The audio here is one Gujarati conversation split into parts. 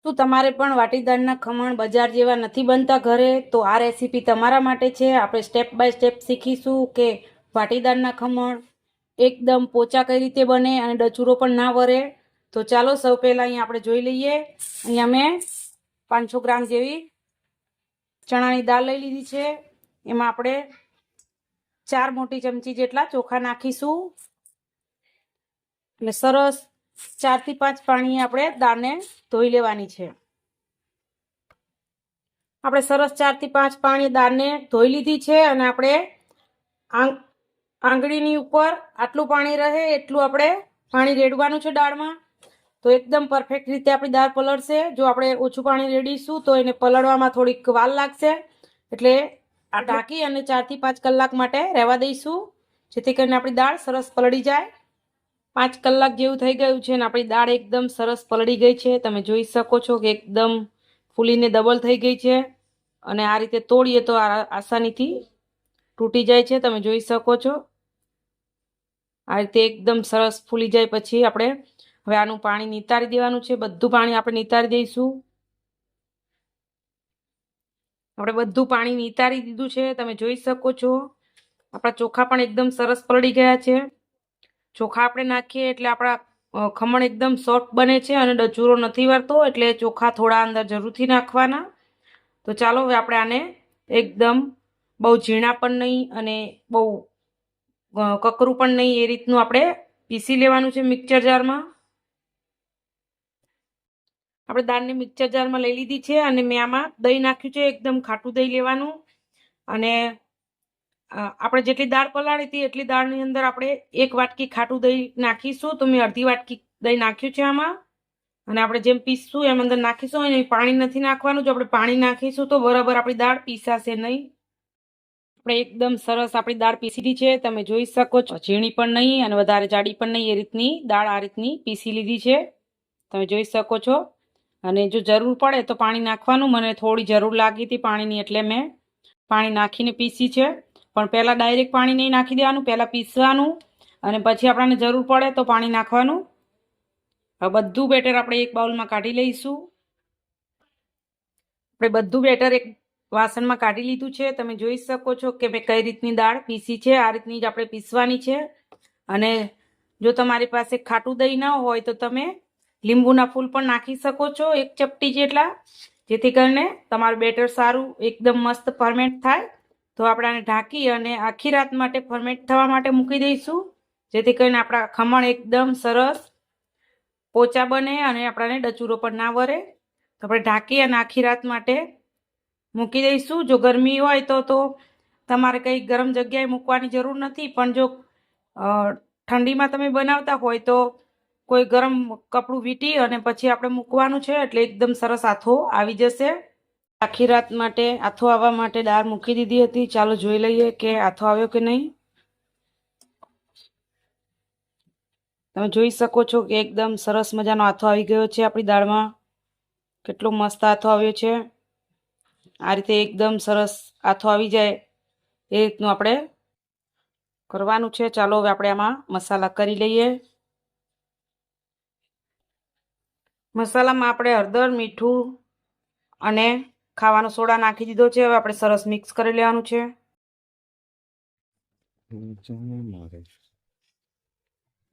શું તમારે પણ વાટીદાળના ખમણ બજાર જેવા નથી બનતા ઘરે? તો આ રેસીપી તમારા માટે છે. આપણે સ્ટેપ બાય સ્ટેપ શીખીશું કે વાટીદાળના ખમણ એકદમ પોચા કઈ રીતે બને અને ડચુરો પણ ના વરે. તો ચાલો સૌ પહેલાં અહીંયા આપણે જોઈ લઈએ. અહીંયા મેં 500 ગ્રામ જેવી ચણાની દાળ લઈ લીધી છે. એમાં આપણે 4 મોટી ચમચી જેટલા ચોખા નાખીશું એટલે સરસ 4 થી 5 પાણી આપણે દાળને ધોઈ લેવાની છે. આપણે સરસ 4 થી 5 પાણી દાળને ધોઈ લીધી છે અને આપણે આંગળીની ઉપર આટલું પાણી રહે એટલું આપણે પાણી રેડવાનું છે દાળમાં. તો એકદમ પરફેક્ટ રીતે આપણી દાળ પલળશે. જો આપણે ઓછું પાણી રેડીશું તો એને પલળવામાં થોડીક વાર લાગશે. એટલે આ ઢાંકી અને 4 થી 5 કલાક માટે રહેવા દઈશું, જેથી કરીને આપણી દાળ સરસ પલળી જાય. 5 કલાક જેવું થઈ ગયું છે અને આપણી દાળ એકદમ સરસ પલળી ગઈ છે. તમે જોઈ શકો છો કે એકદમ ફૂલીને ડબલ થઈ ગઈ છે અને આ રીતે તોડીએ તો આસાનીથી તૂટી જાય છે. તમે જોઈ શકો છો આ રીતે એકદમ સરસ ફૂલી જાય પછી આપણે હવે આનું પાણી નિતારી દેવાનું છે. બધું પાણી આપણે નિતારી દઈશું. આપણે બધું પાણી નિતારી દીધું છે. તમે જોઈ શકો છો આપણા ચોખા પણ એકદમ સરસ પલળી ગયા છે. ચોખા આપણે નાખીએ એટલે આપણા ખમણ એકદમ સોફ્ટ બને છે અને ડચુરો નથી વરતો, એટલે ચોખા થોડા અંદર જરૂરથી નાખવાના. તો ચાલો હવે આપણે આને એકદમ બહુ ઝીણા પણ નહીં અને બહુ કકરું પણ નહીં એ રીતનું આપણે પીસી લેવાનું છે મિક્સર જારમાં. આપણે દાળને મિક્સર જારમાં લઈ લીધી છે અને મેં આમાં દહીં નાખ્યું છે. એકદમ ખાટું દહીં લેવાનું અને આપણે જેટલી દાળ પલાળી હતી એટલી દાળની અંદર આપણે 1 વાટકી ખાટું દહીં નાખીશું. તો મેં અડધી વાટકી દહીં નાખ્યું છે આમાં અને આપણે જેમ પીસશું એમ અંદર નાખીશું. અને પાણી નથી નાખવાનું. જો આપણે પાણી નાખીશું તો બરાબર આપણી દાળ પીસાશે નહીં. આપણે એકદમ સરસ આપણી દાળ પીસી છે. તમે જોઈ શકો છો ઝીણી પણ નહીં અને વધારે જાડી પણ નહીં, એ રીતની દાળ આ રીતની પીસી લીધી છે. તમે જોઈ શકો છો. અને જો જરૂર પડે તો પાણી નાખવાનું. મને થોડી જરૂર લાગી હતી પાણીની એટલે મેં પાણી નાખીને પીસી છે. પણ પહેલાં ડાયરેક્ટ પાણી નહીં નાખી દેવાનું, પહેલાં પીસવાનું અને પછી આપણને જરૂર પડે તો પાણી નાખવાનું. હવે બધું બેટર આપણે એક બાઉલમાં કાઢી લઈશું. આપણે બધું બેટર એક વાસણમાં કાઢી લીધું છે. તમે જોઈ શકો છો કે મેં કઈ રીતની દાળ પીસી છે. આ રીતની જ આપણે પીસવાની છે. અને જો તમારી પાસે ખાટું દહીં ન હોય તો તમે લીંબુના ફૂલ પણ નાખી શકો છો 1 ચપટી જેટલા, જેથી કરીને તમારું બેટર સારું એકદમ મસ્ત ફર્મેન્ટ થાય. તો આપણે આને ઢાંકી અને આખી રાત માટે ફર્મેન્ટ થવા માટે મૂકી દઈશું, જેથી કરીને આપણા ખમણ એકદમ સરસ પોચા બને અને આપણાને ડચુરો પણ ના વરે. તો આપણે ઢાંકી અને આખી રાત માટે મૂકી દઈશું. જો ગરમી હોય તો તમારે કંઈ ગરમ જગ્યાએ મૂકવાની જરૂર નથી, પણ જો ઠંડીમાં તમે બનાવતા હોય તો કોઈ ગરમ કપડું વીંટી અને પછી આપણે મૂકવાનું છે, એટલે એકદમ સરસ આથો આવી જશે. આખી રાત માટે આથો આવવા માટે દાળ મૂકી દીધી હતી. ચાલો જોઈ લઈએ કે આથો આવ્યો કે નહીં. તમે જોઈ શકો છો કે એકદમ સરસ મજાનો આથો આવી ગયો છે આપણી દાળમાં. કેટલો મસ્ત આથો આવ્યો છે. આ રીતે એકદમ સરસ આથો આવી જાય એ રીતનું આપણે કરવાનું છે. ચાલો હવે આપણે આમાં મસાલા કરી લઈએ. મસાલામાં આપણે હળદર, મીઠું અને ખાવાનો સોડા નાખી દીધો છે. હવે આપણે સરસ મિક્સ કરી લેવાનું છે.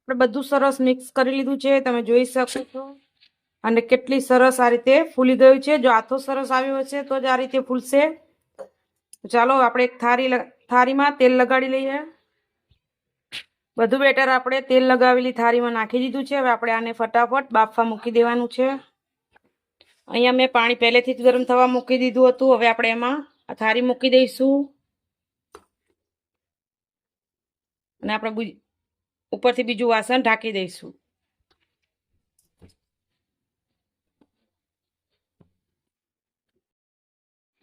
આપણે બધું સરસ મિક્સ કરી લીધું છે. તમે જોઈ શકો છો અને કેટલી સરસ આ રીતે ફૂલી ગયું છે. જો આથો સરસ આવ્યો હશે તો જ આ રીતે ફૂલશે. ચાલો આપણે એક થાળીમાં તેલ લગાડી લઈએ. બધું બેટર આપણે તેલ લગાવેલી થાળીમાં નાખી દીધું છે. હવે આપણે આને ફટાફટ બાફવા મૂકી દેવાનું છે. અહીંયા મેં પાણી પહેલેથી જ ગરમ થવા મૂકી દીધું હતું. હવે આપણે એમાં આ થાળી મૂકી દઈશું અને આપણે ઉપરથી બીજું વાસણ ઢાંકી દઈશું.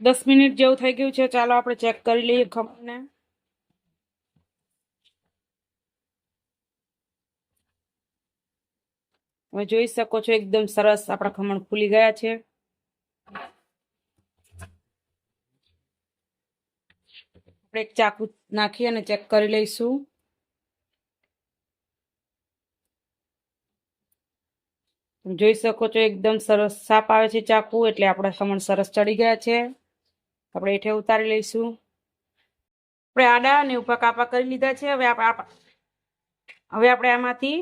દસ મિનિટ જેવું થઈ ગયું છે. ચાલો આપણે ચેક કરી લઈએ ખમણને. તમે જોઈ શકો છો એકદમ સરસ આપણા ખમણ ફૂલી ગયા છે. આપણે એક ચાકુ નાખી અને ચેક કરી લઈશું. તમે જોઈ શકો છો એકદમ સરસ સાપ આવે છે ચાકુ, એટલે આપણા ખમણ સરસ ચડી ગયા છે. આપણે હેઠે ઉતારી લઈશું. આપણે આડા અને ઊભા કાપા કરી લીધા છે. હવે આપણે આમાંથી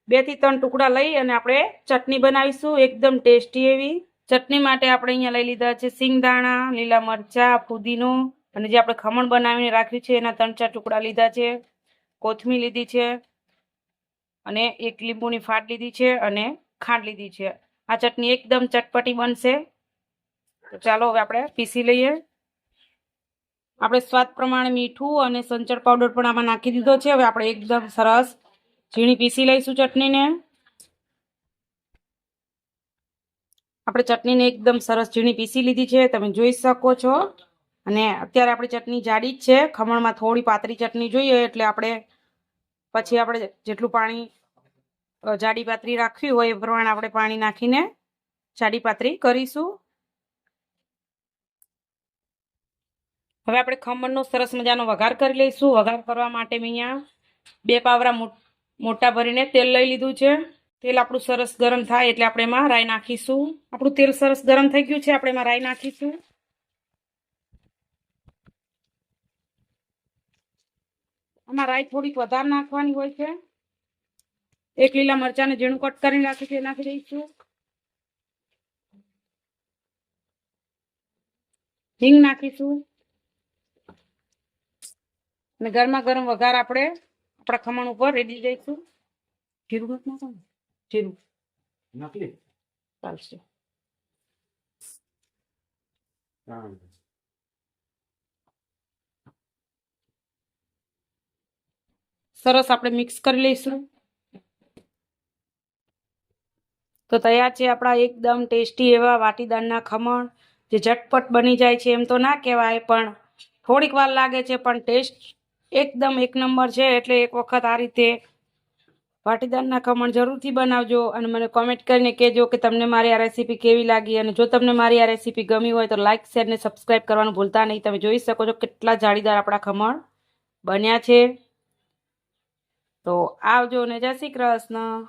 2 થી 3 ટુકડા લઈ અને આપણે ચટણી બનાવીશું એકદમ ટેસ્ટી એવી. ચટણી માટે આપણે અહીંયા લઈ લીધા છે સિંગદાણા, લીલા મરચા, ફુદીનો અને જે આપણે ખમણ બનાવીને રાખ્યું છે એના 3-4 ટુકડા લીધા છે, કોથમીર લીધી છે અને 1 લીંબુની ફાટ લીધી છે અને ખાંડ લીધી છે. આ ચટણી એકદમ ચટપટી બનશે. તો ચાલો હવે આપણે પીસી લઈએ. આપણે સ્વાદ પ્રમાણે મીઠું અને સંચળ પાવડર પણ આમાં નાખી દીધો છે. હવે આપણે એકદમ સરસ ઝીણી પીસી લઈશું ચટણીને. આપણે ચટણીને એકદમ સરસ ઝીણી પીસી લીધી છે, તમે જોઈ શકો છો. અને અત્યારે આપણી ચટણી જાડી જ છે. ખમણમાં થોડી પાતળી ચટણી જોઈએ એટલે આપણે પછી આપણે જેટલું પાણી જાડી પાતળી રાખવી હોય એ પ્રમાણે આપણે પાણી નાખીને જાડી પાતળી કરીશું. હવે આપણે ખમણનો સરસ મજાનો વઘાર કરી લઈશું. વઘાર કરવા માટે મેં અહીંયા 2 પાવરા મોટા ભરીને તેલ લઈ લીધું છે. તેલ આપણું સરસ ગરમ થાય એટલે આપણે એમાં રાઈ નાખીશું. આપણું તેલ સરસ ગરમ થઈ ગયું છે, આપણે એમાં રાઈ નાખીશું. આમાં રાઈ થોડીક વધારે નાખવાની હોય છે. 1 લીલા મરચાને ઝીણું કટ કરીને નાખી છે, નાખી દઈશું. હિંગ નાખીશું અને ગરમા ગરમ વઘાર આપણે આપણા ખમણ ઉપર રેડી દઈશું. જીરું નથી નાખવાનું? જીરું નાખી ચાલશે. સરસ આપણે મિક્સ કરી લઈશું. તો તૈયાર છે આપણા એકદમ ટેસ્ટી એવા વાટીદાળના ખમણ, જે ઝટપટ બની જાય છે. એમ તો ના કહેવાય, પણ થોડીક વાર લાગે છે, પણ ટેસ્ટ એકદમ 1 નંબર છે. એટલે એક વખત આ રીતે વાટીદાળના ખમણ જરૂરથી બનાવજો અને મને કોમેન્ટ કરીને કહેજો કે તમને મારી આ રેસીપી કેવી લાગી. અને જો તમને મારી આ રેસીપી ગમી હોય તો લાઇક, શેર ને સબસ્ક્રાઈબ કરવાનું ભૂલતા નહીં. તમે જોઈ શકો છો કેટલા જાળીદાર આપણા ખમણ બન્યા છે. તો આવજો ને જય શ્રી કૃષ્ણ.